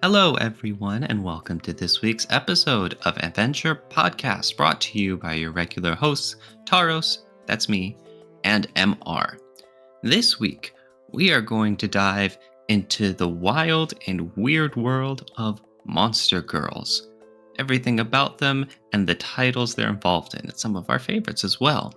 Hello, everyone, and welcome to this week's episode of VNture Podcast, brought to you by your regular hosts, Taros, that's me, and MR. This week, we are going to dive into the wild and weird world of monster girls. Everything about them and the titles they're involved in. It's some of our favorites as well.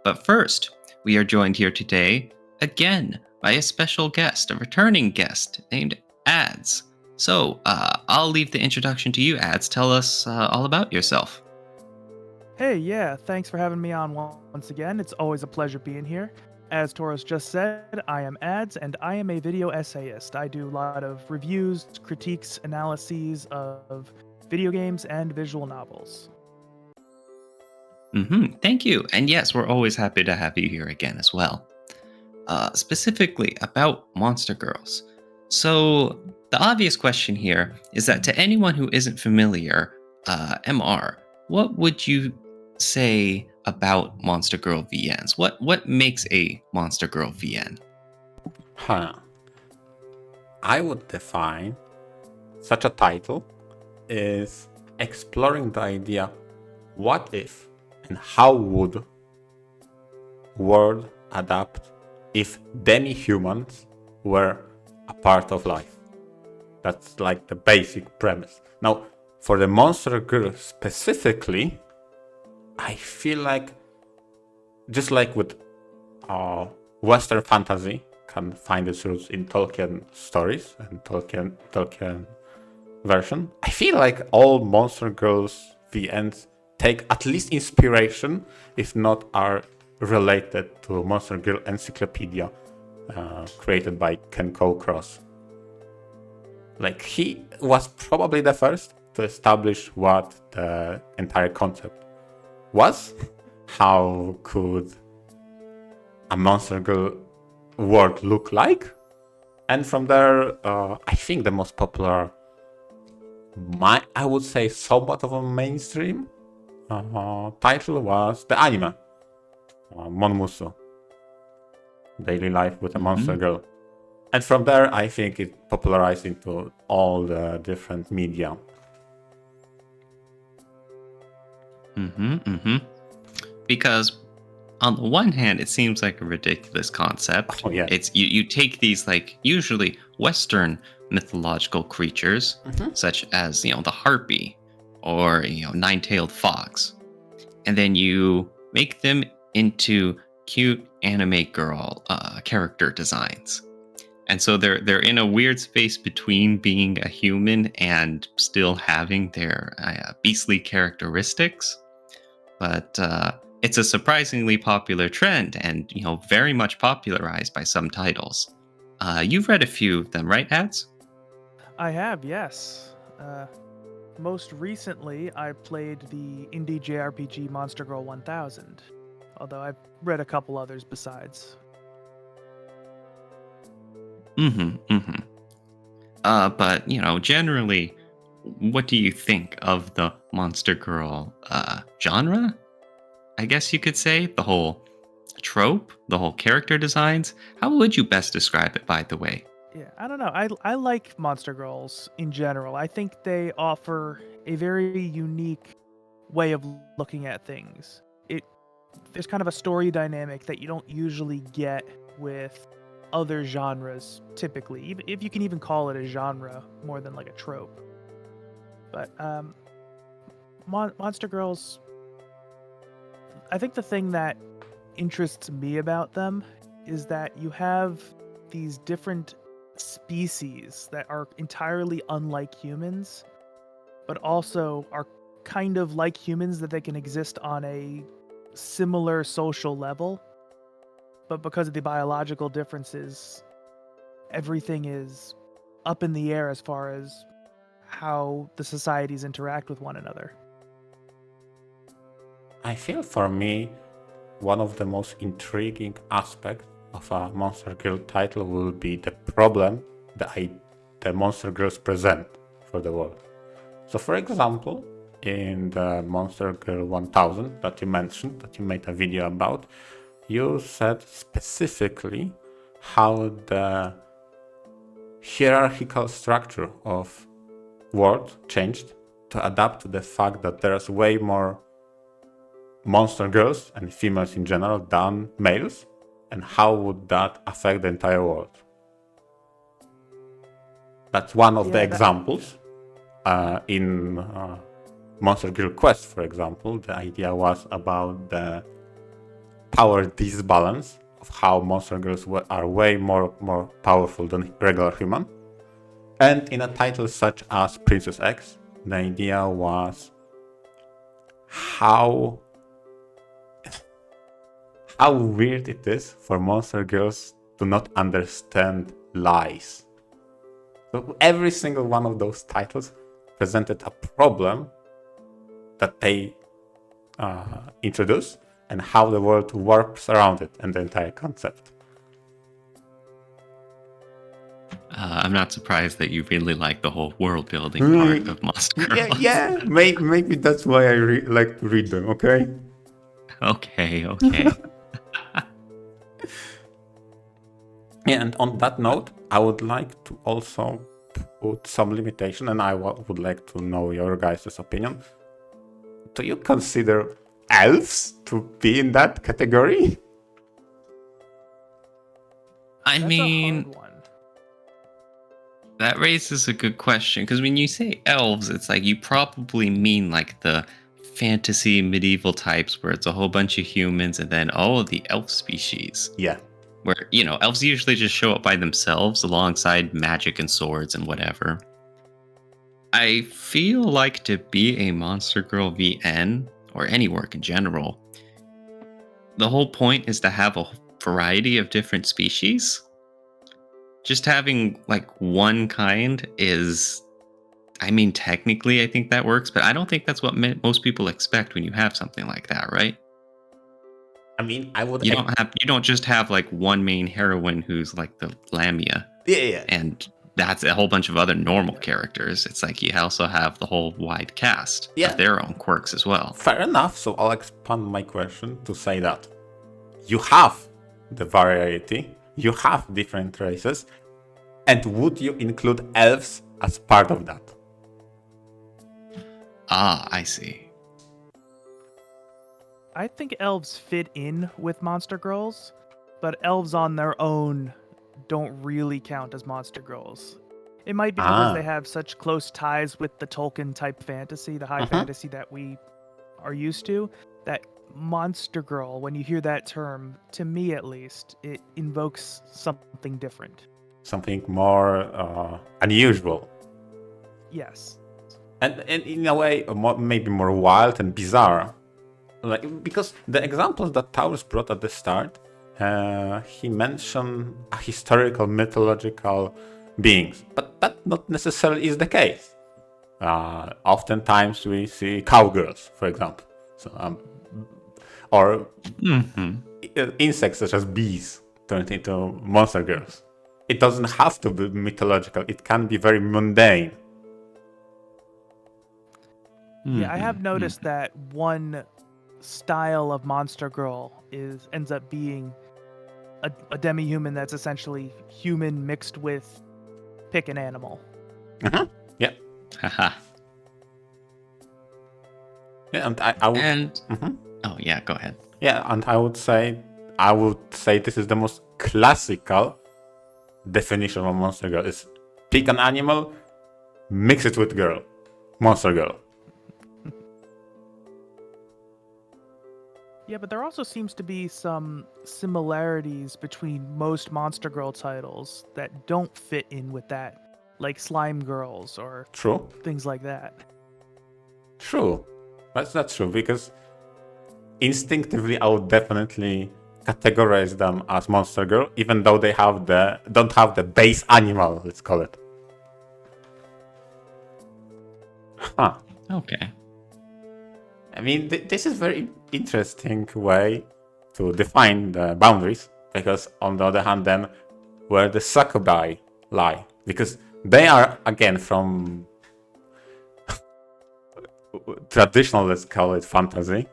But first, we are joined here today, again, by a special guest, a returning guest named Adze. So, I'll leave the introduction to you, Adze. Tell us all about yourself. Hey, yeah, thanks for having me on once again. It's always a pleasure being here. As Toros just said, I am Adze, and I am a video essayist. I do a lot of reviews, critiques, analyses of video games and visual novels. Thank you. And yes, we're always happy to have you here again as well. Specifically about Monster Girls. So, the obvious question here is that to anyone who isn't familiar, MR, what would you say about Monster Girl VNs? What makes a Monster Girl VN? I would define such a title is exploring the idea, what if and how would world adapt if demi-humans were a part of life. That's like the basic premise. Now, for the Monster Girl specifically, I feel like, just like with Western fantasy can find its roots in Tolkien stories and Tolkien version, I feel like all Monster Girls VNs take at least inspiration, if not are related to Monster Girl Encyclopedia created by Ken Cross. Like, he was probably the first to establish what the entire concept was. How could a Monster Girl world look like? And from there, I think the most popular, I would say somewhat of a mainstream title was the anime, Monmusu, Daily Life with a Monster Girl. And from there, I think it popularized into all the different media. Because on the one hand, it seems like a ridiculous concept. Oh, yeah. It's you take these like usually Western mythological creatures, such as the harpy or nine-tailed fox, and then you make them into cute anime girl character designs. And so they're in a weird space between being a human and still having their beastly characteristics. But it's a surprisingly popular trend, and very much popularized by some titles. You've read a few of them, right, Adze? I have, yes. Most recently, I played the indie JRPG Monster Girl 1000, although I've read a couple others besides. But generally, what do you think of the Monster Girl genre? I guess you could say the whole trope, the whole character designs. How would you best describe it, by the way? Yeah, I don't know. I like Monster Girls in general. I think they offer a very unique way of looking at things. There's kind of a story dynamic that you don't usually get with other genres typically, even if you can even call it a genre more than like a trope. But Monster Girls, I think the thing that interests me about them is that you have these different species that are entirely unlike humans, but also are kind of like humans, that they can exist on a similar social level. But because of the biological differences, everything is up in the air as far as how the societies interact with one another. I feel for me, one of the most intriguing aspects of a Monster Girl title will be the problem that the Monster Girls present for the world. So, for example, in the Monster Girl 1000 that you mentioned, that you made a video about, you said specifically how the hierarchical structure of world changed to adapt to the fact that there's way more monster girls and females in general than males? And how would that affect the entire world? That's one of the examples. In Monster Girl Quest, for example, the idea was about the power disbalance of how monster girls are way more powerful than regular human. And in a title such as Princess X, the idea was how weird it is for monster girls to not understand lies. So every single one of those titles presented a problem that they introduce and how the world warps around it and the entire concept. I'm not surprised that you really like the whole world building part of Monster Girls. Yeah. Maybe that's why I like to read them. Okay. Okay. Yeah, and on that note, I would like to also put some limitation, and I would like to know your guys' opinion. Do you consider elves to be in that category? I mean, a hard one. that raises a good question, because when you say elves, it's like you probably mean like the fantasy medieval types where it's a whole bunch of humans and then the elf species. Yeah. Where, elves usually just show up by themselves alongside magic and swords and whatever. I feel like to be a Monster Girl VN, or any work in general, the whole point is to have a variety of different species. Just having like one kind is, technically I think that works, but I don't think that's what most people expect when you have something like that, right? I would. You don't just have like one main heroine who's like the Lamia. Yeah. And that's a whole bunch of other normal characters. It's like you also have the whole wide cast of their own quirks as well. Fair enough. So I'll expand my question to say that you have the variety, you have different races, and would you include elves as part of that? I see. I think elves fit in with Monster Girls, but elves on their own don't really count as Monster Girls. It might be because they have such close ties with the Tolkien type fantasy, the high fantasy that we are used to, that Monster Girl, when you hear that term, to me at least, it invokes something different. Something more unusual. Yes. And in a way, maybe more wild and bizarre. Because the examples that Taurus brought at the start, he mentioned historical, mythological beings, but that not necessarily is the case. Oftentimes we see cowgirls, for example, or insects such as bees turned into monster girls. It doesn't have to be mythological. It can be very mundane. Yeah, I have noticed that one style of Monster Girl ends up being a demi-human that's essentially human mixed with pick an animal. Yeah. Haha. Yeah, and I would. And oh yeah, go ahead. Yeah, and I would say this is the most classical definition of monster girl: is pick an animal, mix it with girl, monster girl. Yeah, but there also seems to be some similarities between most Monster Girl titles that don't fit in with that, like Slime Girls or True. Things like that. True. That's true, because instinctively I would definitely categorize them as Monster Girl, even though they don't have the base animal, let's call it. Huh. Okay. This is very interesting way to define the boundaries, because on the other hand, then where the succubi lie, because they are again from traditional, let's call it, fantasy.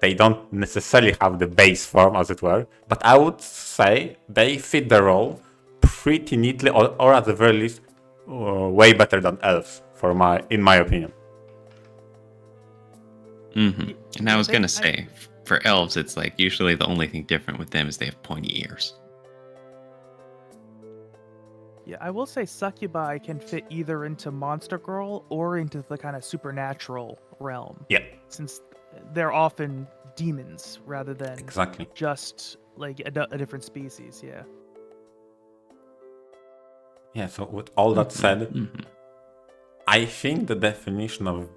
They don't necessarily have the base form, as it were, but I would say they fit the role pretty neatly, or at the very least, way better than elves in my opinion. Mm-hmm. And I was going to I- say, for elves, it's like usually the only thing different with them is they have pointy ears. Yeah, I will say succubi can fit either into Monster Girl or into the kind of supernatural realm, Yeah, since they're often demons rather than exactly. just like a different species. Yeah. Yeah, so with all that said, Mhm. I think the definition of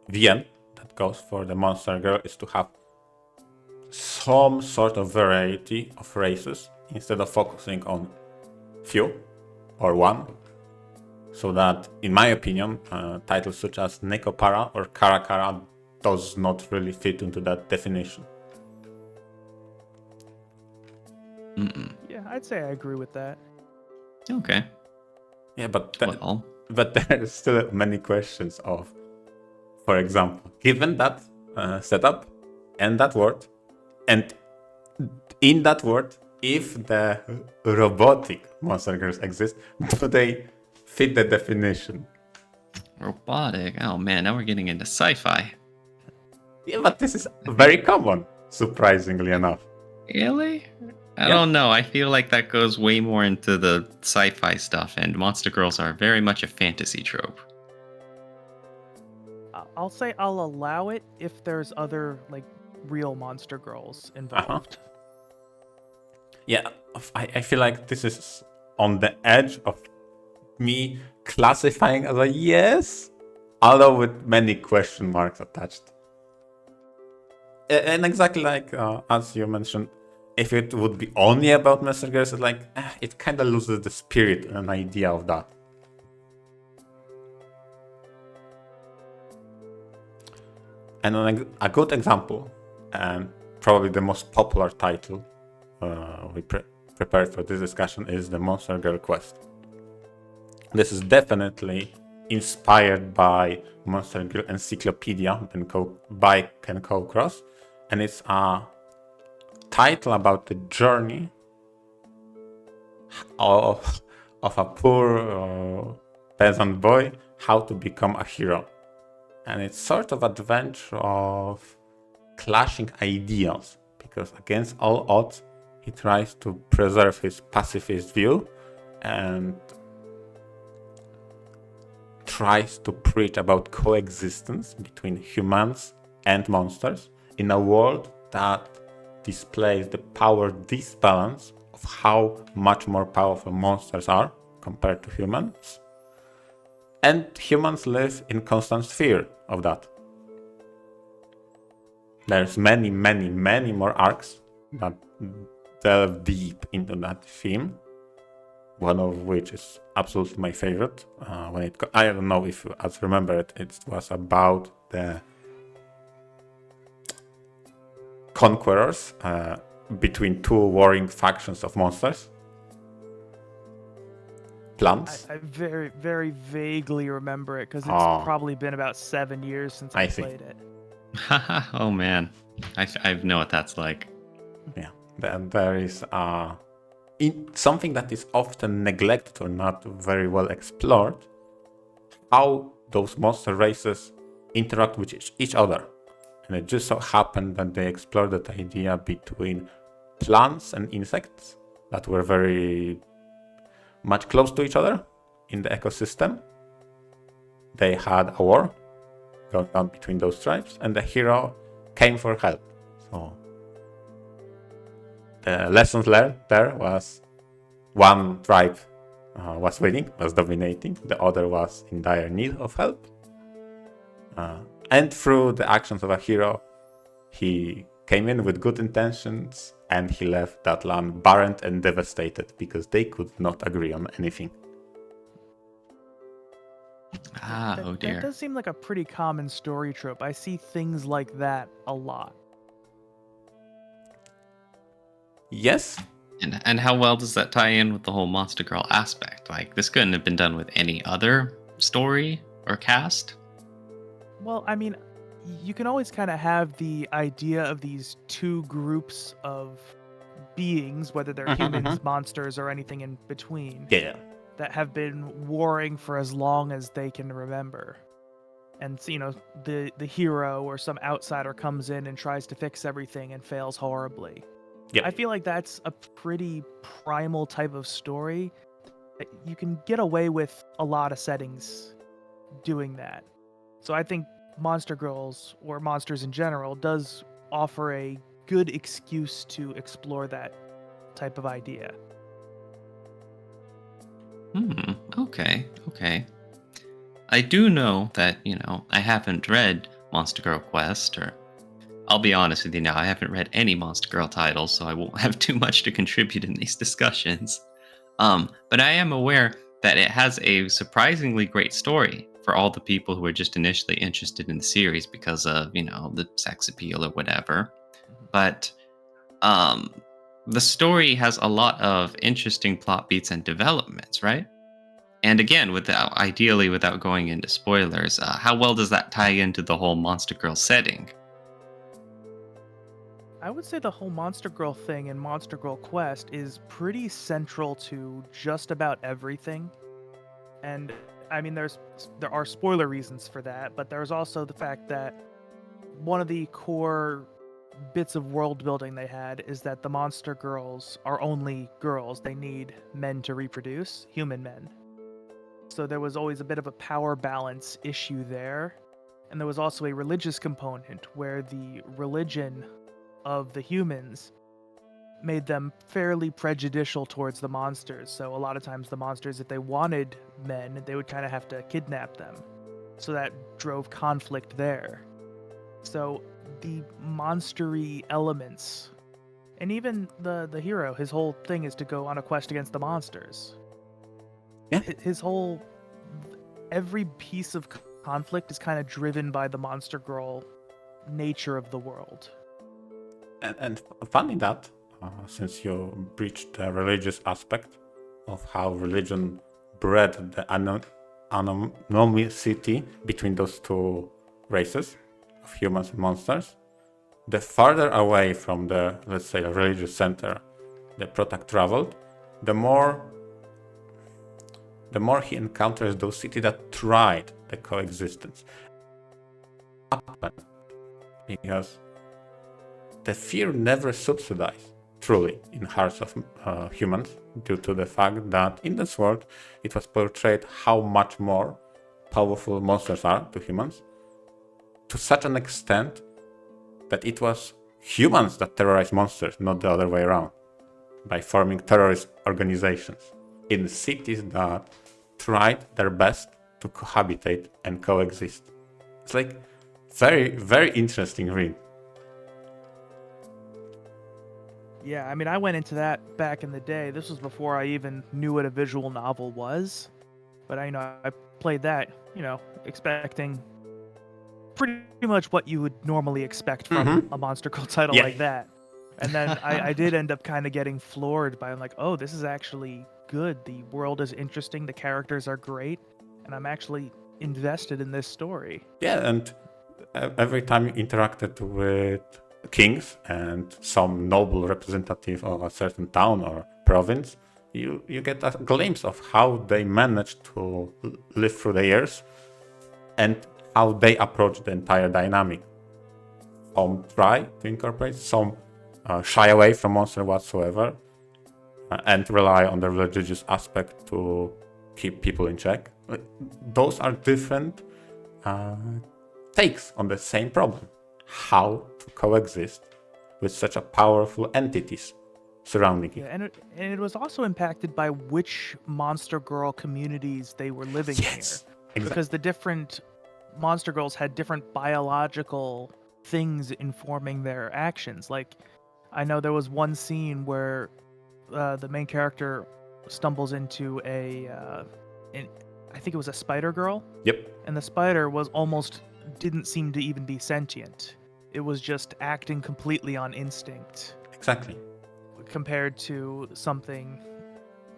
VN that goes for the monster girl is to have some sort of variety of races instead of focusing on few or one. So that, in my opinion, titles such as Nekopara or Karakara does not really fit into that definition. Yeah, I'd say I agree with that. Okay. Yeah, but Well, but there are still many questions of, for example, given that setup and that word, and in that word, if the robotic monster girls exist, do they fit the definition? robotic. Oh man, now we're getting into sci-fi. Yeah, but this is very common, surprisingly enough. Really? I Yeah. don't know. I feel like that goes way more into the sci-fi stuff, and monster girls are very much a fantasy trope. I'll say I'll allow it if there's other like real monster girls involved. Yeah, I feel like this is on the edge of me classifying as a yes, although with many question marks attached. And exactly like as you mentioned, if it would be only about monster girls, it's like it kind of loses the spirit and idea of that. And a good example, and probably the most popular title we prepared for this discussion, is the Monster Girl Quest. This is definitely inspired by Monster Girl Encyclopedia by Ken Cross, and it's a title about the journey of a poor peasant boy how to become a hero. And it's sort of adventure of clashing ideas, because against all odds he tries to preserve his pacifist view and tries to preach about coexistence between humans and monsters in a world that displays the power disbalance of how much more powerful monsters are compared to humans. And humans live in constant fear of that. There's many more arcs that delve deep into that theme. One of which is absolutely my favorite. I don't know if you remember it. It was about the conquerors between two warring factions of monsters. Plants. I very, very vaguely remember it because it's probably been about 7 years since I played it. Oh man, I know what that's like. Yeah, then there is something that is often neglected or not very well explored, how those monster races interact with each other. And it just so happened that they explored that idea between plants and insects that were very much close to each other in the ecosystem. They had a war going on between those tribes, and the hero came for help. So the lessons learned there was one tribe was winning, was dominating, the other was in dire need of help. And through the actions of a hero, he came in with good intentions and he left that land barren and devastated because they could not agree on anything. Oh dear. That does seem like a pretty common story trope. I see things like that a lot. Yes. And how well does that tie in with the whole Monster Girl aspect? Like, this couldn't have been done with any other story or cast? Well, I mean, you can always kind of have the idea of these two groups of beings, whether they're humans, monsters, or anything in between. Yeah. that have been warring for as long as they can remember. And the hero or some outsider comes in and tries to fix everything and fails horribly. Yep. I feel like that's a pretty primal type of story that you can get away with a lot of settings doing that. So I think Monster Girls, or Monsters in general, does offer a good excuse to explore that type of idea. Okay. I do know that, I haven't read Monster Girl Quest, or I'll be honest with you now, I haven't read any Monster Girl titles, so I won't have too much to contribute in these discussions. But I am aware that it has a surprisingly great story for all the people who are just initially interested in the series because of, the sex appeal or whatever. But the story has a lot of interesting plot beats and developments, right? And again, ideally without going into spoilers, how well does that tie into the whole Monster Girl setting? I would say the whole Monster Girl thing in Monster Girl Quest is pretty central to just about everything. And I mean, there are spoiler reasons for that, but there's also the fact that one of the core bits of world building they had is that the Monster Girls are only girls. They need men to reproduce, human men. So there was always a bit of a power balance issue there. And there was also a religious component where the religion of the humans made them fairly prejudicial towards the monsters. So a lot of times the monsters, if they wanted men, they would kind of have to kidnap them. So that drove conflict there. So the monstery elements, and even the hero, his whole thing is to go on a quest against the monsters. Yeah. Every piece of conflict is kind of driven by the Monster Girl nature of the world. And funny that, since you breached the religious aspect of how religion bred the anonymity between those two races of humans and monsters, the farther away from the, let's say, religious center the protag traveled, the more he encounters those cities that tried the coexistence. Because the fear never subsidized truly in hearts of humans, due to the fact that in this world it was portrayed how much more powerful monsters are to humans, to such an extent that it was humans that terrorized monsters, not the other way around, by forming terrorist organizations in cities that tried their best to cohabitate and coexist. It's like very, very interesting read. Yeah, I mean, I went into that back in the day. This was before I even knew what a visual novel was. But I played that, expecting pretty much what you would normally expect from a Monster Girl title like that. And then I did end up kind of getting floored by, I'm like, oh, this is actually good. The world is interesting. The characters are great. And I'm actually invested in this story. Yeah, and every time you interacted with kings and some noble representative of a certain town or province, you get a glimpse of how they managed to live through the years and how they approach the entire dynamic. Some try to incorporate, some shy away from monster whatsoever, and rely on the religious aspect to keep people in check. Those are different takes on the same problem. How to coexist with such a powerful entities surrounding it. Yeah, and it was also impacted by which Monster Girl communities they were living near. Exactly. Because the different Monster Girls had different biological things informing their actions. Like, I know there was one scene where the main character stumbles into I think it was a spider girl. Yep. And the spider didn't seem to even be sentient. It was just acting completely on instinct. Exactly. Compared to something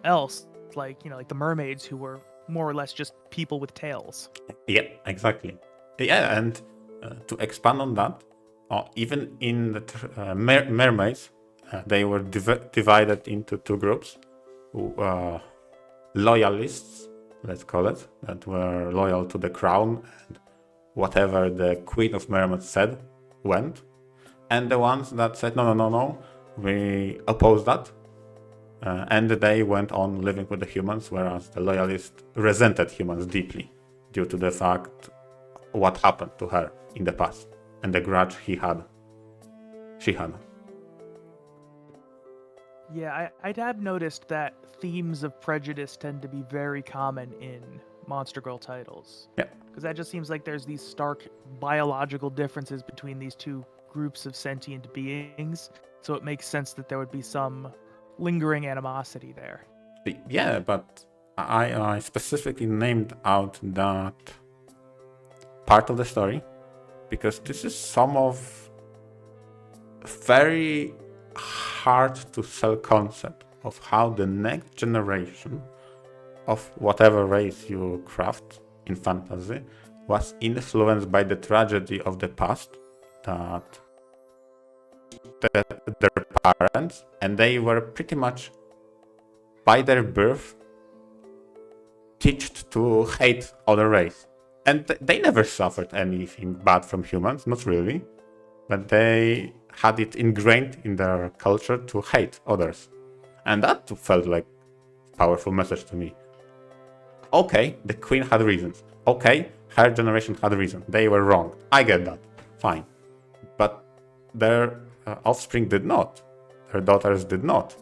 else, like the mermaids, who were more or less just people with tails. Yep, exactly. Yeah, and to expand on that, even in the mermaids, they were divided into two groups. loyalists, let's call it, that were loyal to the crown and whatever the Queen of Mermaids said went, and the ones that said no, we oppose that, and they went on living with the humans, whereas the loyalists resented humans deeply due to the fact what happened to her in the past and the grudge she had. Yeah, I have noticed that themes of prejudice tend to be very common in Monster Girl titles. Yeah. Because that just seems like there's these stark biological differences between these two groups of sentient beings. So it makes sense that there would be some lingering animosity there. Yeah, but I specifically named out that part of the story because this is some of very hard to sell concept of how the next generation of whatever race you craft in fantasy was influenced by the tragedy of the past that their parents, and they were pretty much by their birth taught to hate other race, and they never suffered anything bad from humans, not really, but they had it ingrained in their culture to hate others, and that felt like a powerful message to me. Okay, the queen had reasons. Okay, her generation had reason. They were wrong. I get that. Fine. But their offspring did not. Their daughters did not.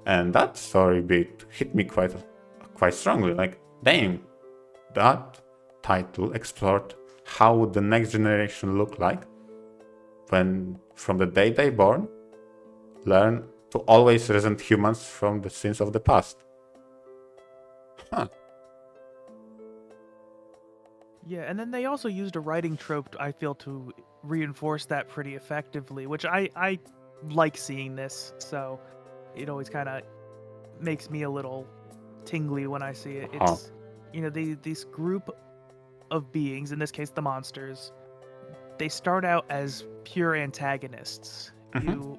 And that story beat hit me quite strongly. Like, damn, that title explored how would the next generation look like when, from the day they born, learn to always resent humans from the sins of the past. Huh. Yeah, and then they also used a writing trope, I feel, to reinforce that pretty effectively, which I like seeing this, so it always kind of makes me a little tingly when I see it. It's, these group of beings, in this case the monsters, they start out as pure antagonists. You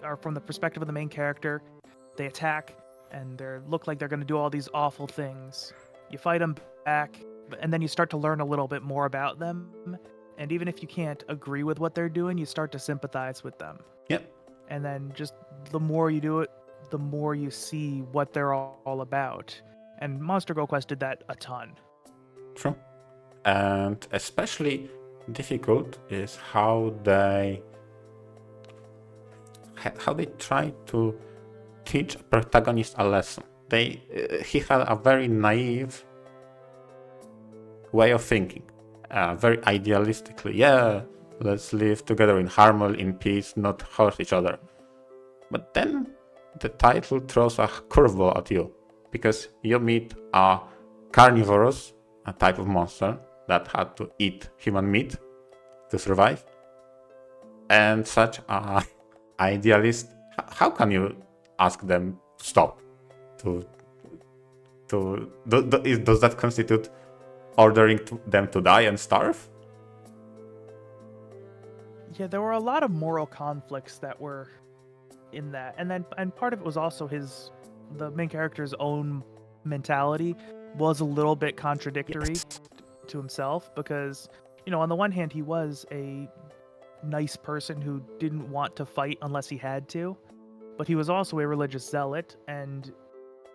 are from the perspective of the main character. They attack, and they look like they're going to do all these awful things. You fight them back, and then you start to learn a little bit more about them. And even if you can't agree with what they're doing, you start to sympathize with them. Yep. And then just the more you do it, the more you see what they're all about. And Monster Girl Quest did that a ton. True. And especially difficult is how they try to teach a protagonist a lesson. He had a very naive way of thinking, very idealistically. Yeah, let's live together in harmony, in peace, not hurt each other. But then the title throws a curveball at you because you meet a carnivorous, a type of monster that had to eat human meat to survive, and such a idealist. How can you ask them to stop? Does that constitute ordering them to die and starve? Yeah, there were a lot of moral conflicts that were in that, and part of it was also the main character's own mentality was a little bit contradictory to himself, because on the one hand he was a nice person who didn't want to fight unless he had to, but he was also a religious zealot and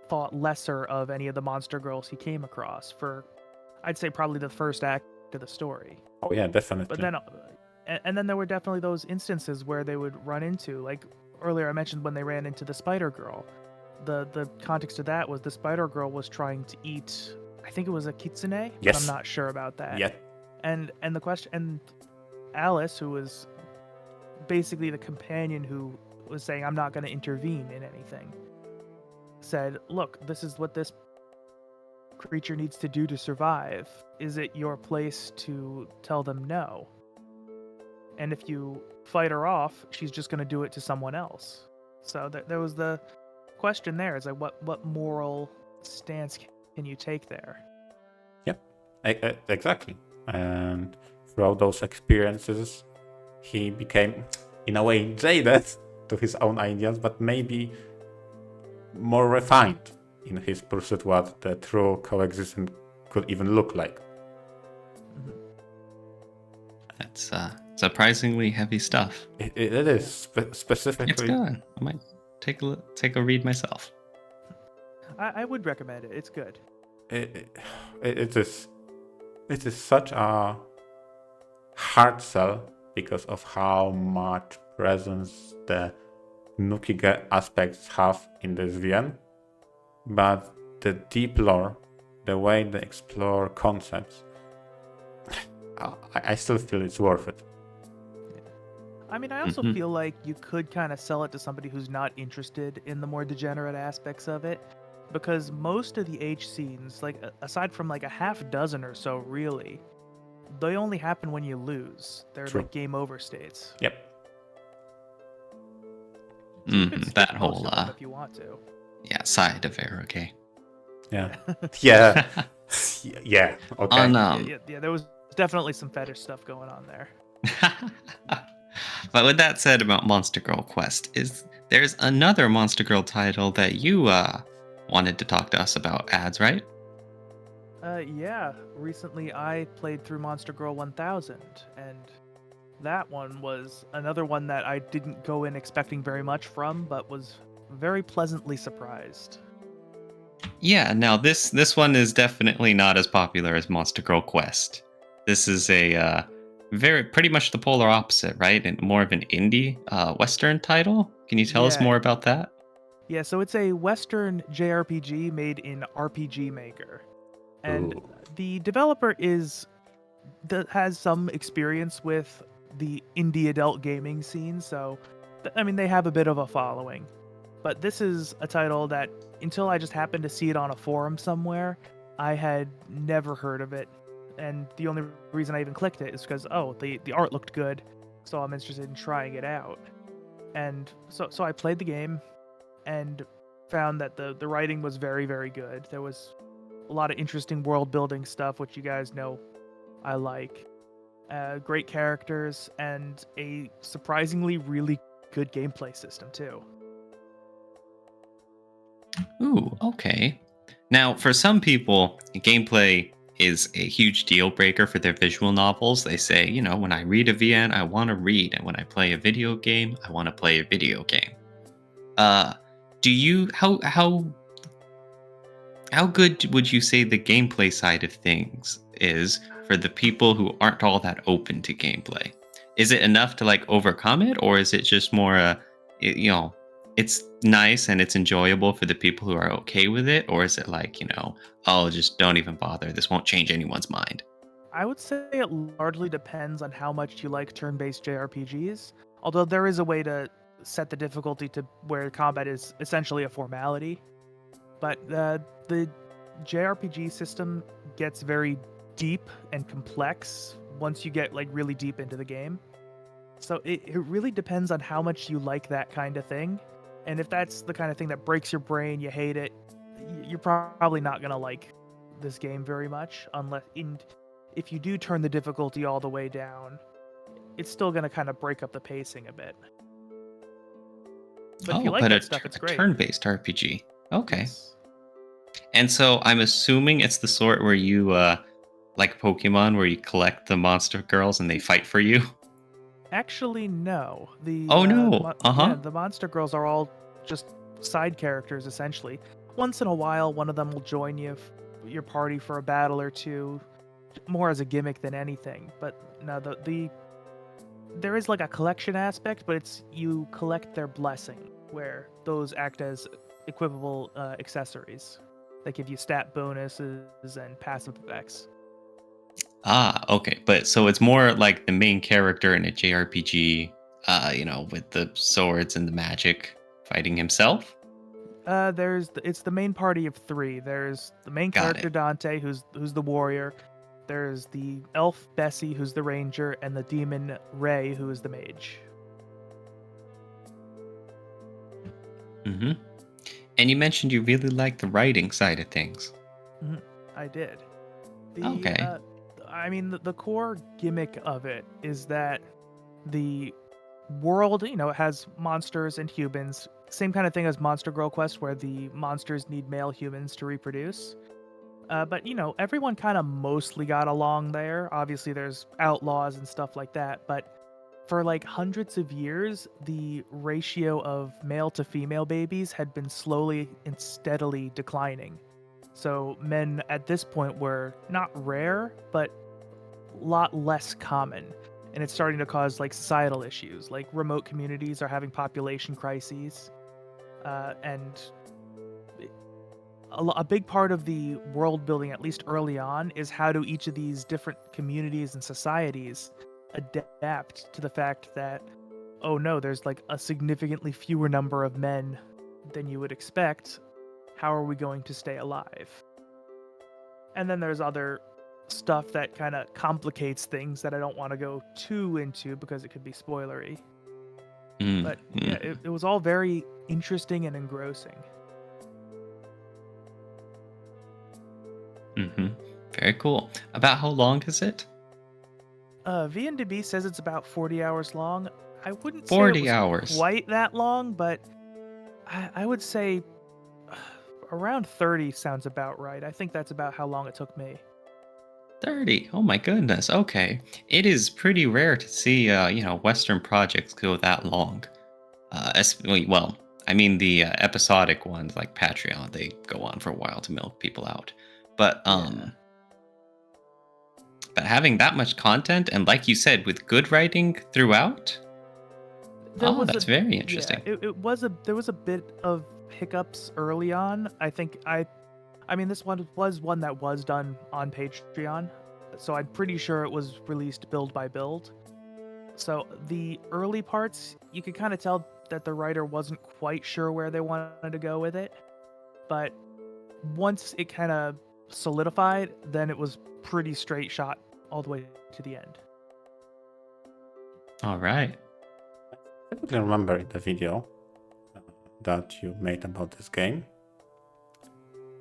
thought lesser of any of the monster girls he came across for, I'd say, probably the first act of the story. Oh yeah, definitely. But then and then there were definitely those instances where they would run into, like earlier I mentioned when they ran into the spider girl. The context of that was the spider girl was trying to eat, I think it was a kitsune. Yes. But I'm not sure about that. Yeah. And the question, and Alice, who was basically the companion who was saying, I'm not going to intervene in anything, said, look, this is what this creature needs to do to survive. Is it your place to tell them no? And if you fight her off, she's just going to do it to someone else. So there was the question there, is like, what moral stance can you take there? Yep, exactly. And throughout those experiences, he became, in a way, jaded to his own ideas, but maybe more refined in his pursuit what the true coexistence could even look like. That's surprisingly heavy stuff. It is specifically. It's good. I might take a read myself. I would recommend it. It's good. It is such a hard sell because of how much presence the Nuki aspects have in this VN, but the deep lore, the way they explore concepts, I still feel it's worth it. I mean, I also feel like you could kind of sell it to somebody who's not interested in the more degenerate aspects of it, because most of the H scenes, like aside from like a half dozen or so, really, they only happen when you lose. They're True. like game over states. Yep. So you could skip That most whole of them if you want to. side of Arrow, okay. Yeah. Yeah. Yeah. Okay. On Yeah, there was definitely some fetish stuff going on there. But with that said about Monster Girl Quest, there's another Monster Girl title that you wanted to talk to us about, Adze, right? Yeah. Recently, I played through Monster Girl 1000, and that one was another one that I didn't go in expecting very much from, but was very pleasantly surprised. Yeah, now this one is definitely not as popular as Monster Girl Quest. This is a pretty much the polar opposite, right? And more of an indie Western title. Can you tell us Yeah. more about that? Yeah, so it's a Western JRPG made in RPG Maker. And Ooh. the developer has some experience with the indie adult gaming scene, so I mean they have a bit of a following. But this is a title that until I just happened to see it on a forum somewhere, I had never heard of it. And the only reason I even clicked it is because the art looked good, so I'm interested in trying it out. And so I played the game and found that the writing was very, very good. There was a lot of interesting world building stuff, which you guys know I like. Great characters and a surprisingly really good gameplay system too. Ooh, okay. Now, for some people, gameplay is a huge deal breaker for their visual novels. They say, when I read a VN, I want to read, and when I play a video game, I want to play a video game. Do you how good would you say the gameplay side of things is for the people who aren't all that open to gameplay? Is it enough to like overcome it, or is it just more it's nice and it's enjoyable for the people who are okay with it, or is it like, oh, just don't even bother, this won't change anyone's mind? I would say it largely depends on how much you like turn-based JRPGs, although there is a way to set the difficulty to where combat is essentially a formality. But the JRPG system gets very deep and complex once you get like really deep into the game. So it really depends on how much you like that kind of thing. And if that's the kind of thing that breaks your brain, you hate it, you're probably not going to like this game very much. If you do turn the difficulty all the way down, it's still going to kind of break up the pacing a bit. But if you like that stuff, it's great. Turn-based RPG. Okay. Yes. And so I'm assuming it's the sort where you like Pokemon, where you collect the monster girls and they fight for you. Actually, no. The monster girls are all just side characters, essentially. Once in a while, one of them will join your party for a battle or two, more as a gimmick than anything. But no, there is like a collection aspect, but it's you collect their blessing, where those act as equipable accessories that give you stat bonuses and passive effects. Ah, okay. But so it's more like the main character in a JRPG, with the swords and the magic fighting himself? It's the main party of three. There's the main Got character it. Dante, who's the warrior. There's the elf Bessie, who's the ranger, and the demon Ray, who is the mage. Mm-hmm. And you mentioned you really like the writing side of things. I did. Okay. I mean, the core gimmick of it is that the world, it has monsters and humans. Same kind of thing as Monster Girl Quest, where the monsters need male humans to reproduce. But everyone kind of mostly got along there. Obviously, there's outlaws and stuff like that, but for like hundreds of years, the ratio of male to female babies had been slowly and steadily declining. So men at this point were not rare, but a lot less common. And it's starting to cause like societal issues, like remote communities are having population crises. And a big part of the world building, at least early on, is how do each of these different communities and societies adapt to the fact that, oh no, there's like a significantly fewer number of men than you would expect. How are we going to stay alive? And then there's other stuff that kind of complicates things that I don't want to go too into because it could be spoilery. But yeah, it was all very interesting and engrossing. Very cool. About how long is it? VNDB says it's about 40 hours long. I wouldn't say 40 it was hours. quite that long, but I would say around 30 sounds about right. I think that's about how long it took me. 30. Oh my goodness. Okay. It is pretty rare to see, Western projects go that long. Well, I mean the episodic ones like Patreon, they go on for a while to milk people out. But but having that much content and like you said, with good writing throughout, that's very interesting. Yeah, there was a bit of hiccups early on. I mean this one was one that was done on Patreon, so I'm pretty sure it was released build by build. So the early parts, you could kind of tell that the writer wasn't quite sure where they wanted to go with it, but once it kind of solidified, then it was pretty straight shot all the way to the end. All right. I definitely remember in the video that you made about this game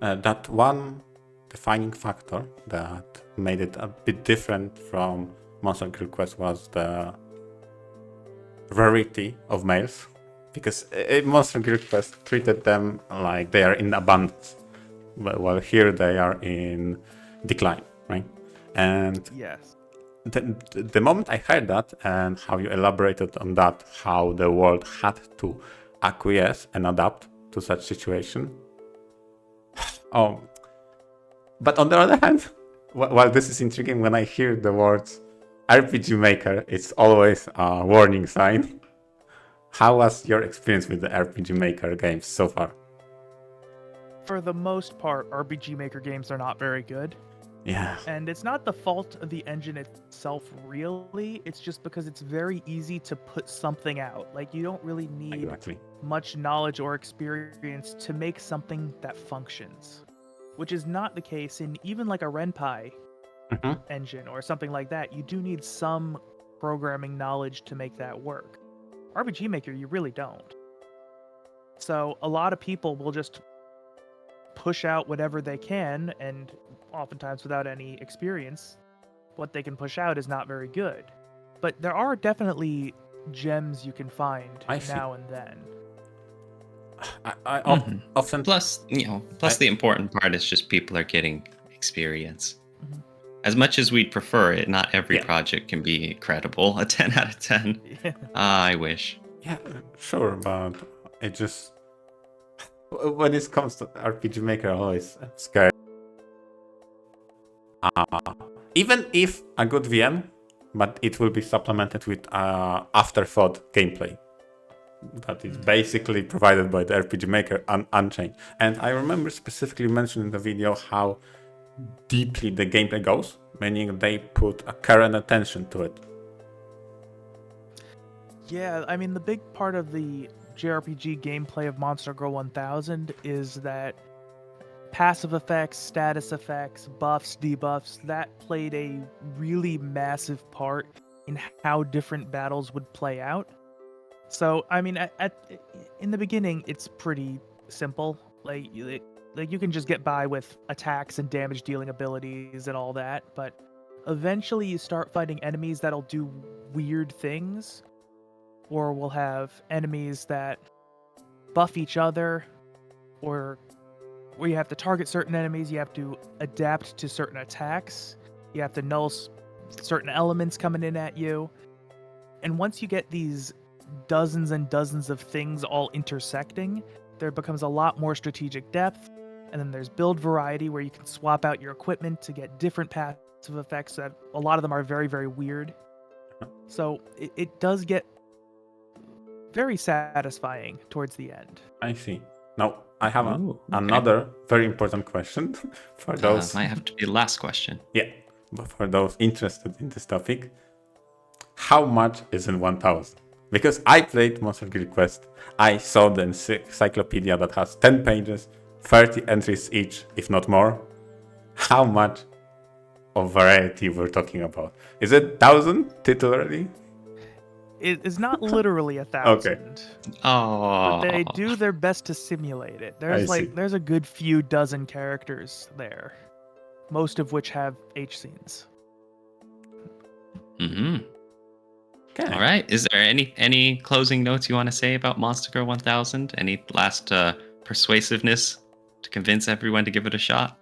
that one defining factor that made it a bit different from Monster Girl Quest was the rarity of males, because Monster Girl Quest treated them like they are in abundance, while here they are in decline, right? And yes, the moment I heard that and how you elaborated on that, how the world had to acquiesce and adapt to such situation. Oh, but on the other hand, while this is intriguing, when I hear the words RPG Maker, it's always a warning sign. How was your experience with the RPG Maker games so far? For the most part, RPG Maker games are not very good. Yeah. And it's not the fault of the engine itself, really. It's just because it's very easy to put something out. Like, you don't really need much knowledge or experience to make something that functions, which is not the case in even like a Ren'Py engine or something like that. You do need some programming knowledge to make that work. RPG Maker, you really don't. So a lot of people will just push out whatever they can, and oftentimes without any experience, what they can push out is not very good. But there are definitely gems you can find now and then. I often plus the important part is just people are getting experience. As much as we'd prefer it, not every project can be credible. A 10 out of 10. Yeah. I wish. Yeah, sure, but it just when it comes to RPG Maker, I'm always scared. Even if a good VM, but it will be supplemented with afterthought gameplay that is basically provided by the RPG Maker unchanged. And I remember specifically mentioning in the video how deeply the gameplay goes, meaning they put a care and attention to it. Yeah, I mean, the big part of the JRPG gameplay of Monster Girl 1000 is that passive effects, status effects, buffs, debuffs, that played a really massive part in how different battles would play out. So, I mean, in the beginning, it's pretty simple. Like you can just get by with attacks and damage dealing abilities and all that, but eventually you start fighting enemies that'll do weird things. or we'll have enemies that buff each other, or where you have to target certain enemies, you have to adapt to certain attacks, you have to null certain elements coming in at you. And once you get these dozens and dozens of things all intersecting, there becomes a lot more strategic depth. And then there's build variety, where you can swap out your equipment to get different passive effects that a lot of them are very, very weird. So it does get very satisfying towards the end. I see. Now, I have Ooh, okay. another very important question for those. Might have to be the last question. Yeah, but for those interested in this topic, how much is in 1000? Because I played Monster Guild Quest, I saw the encyclopedia that has 10 pages, 30 entries each, if not more. How much of variety we're talking about? Is it 1000 titularly? It is not literally 1,000. Oh, But they do their best to simulate it. There's a good few dozen characters there, most of which have H scenes. Mm-hmm. Okay. All right. Is there any closing notes you want to say about Monster Girl 1000? Any last persuasiveness to convince everyone to give it a shot?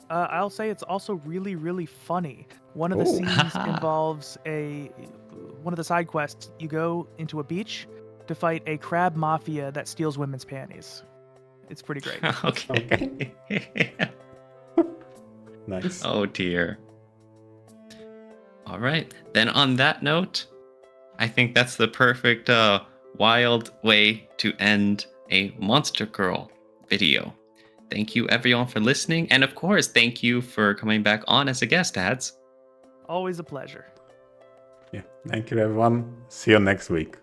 I'll say it's also really, really funny. One of the scenes involves one of the side quests. You go into a beach to fight a crab mafia that steals women's panties. It's pretty great. Okay. Nice. Oh dear. All right. Then on that note, I think that's the perfect wild way to end a Monster Girl video. Thank you everyone for listening, and of course, thank you for coming back on as a guest, Adze. Always a pleasure. Yeah. Thank you, everyone. See you next week.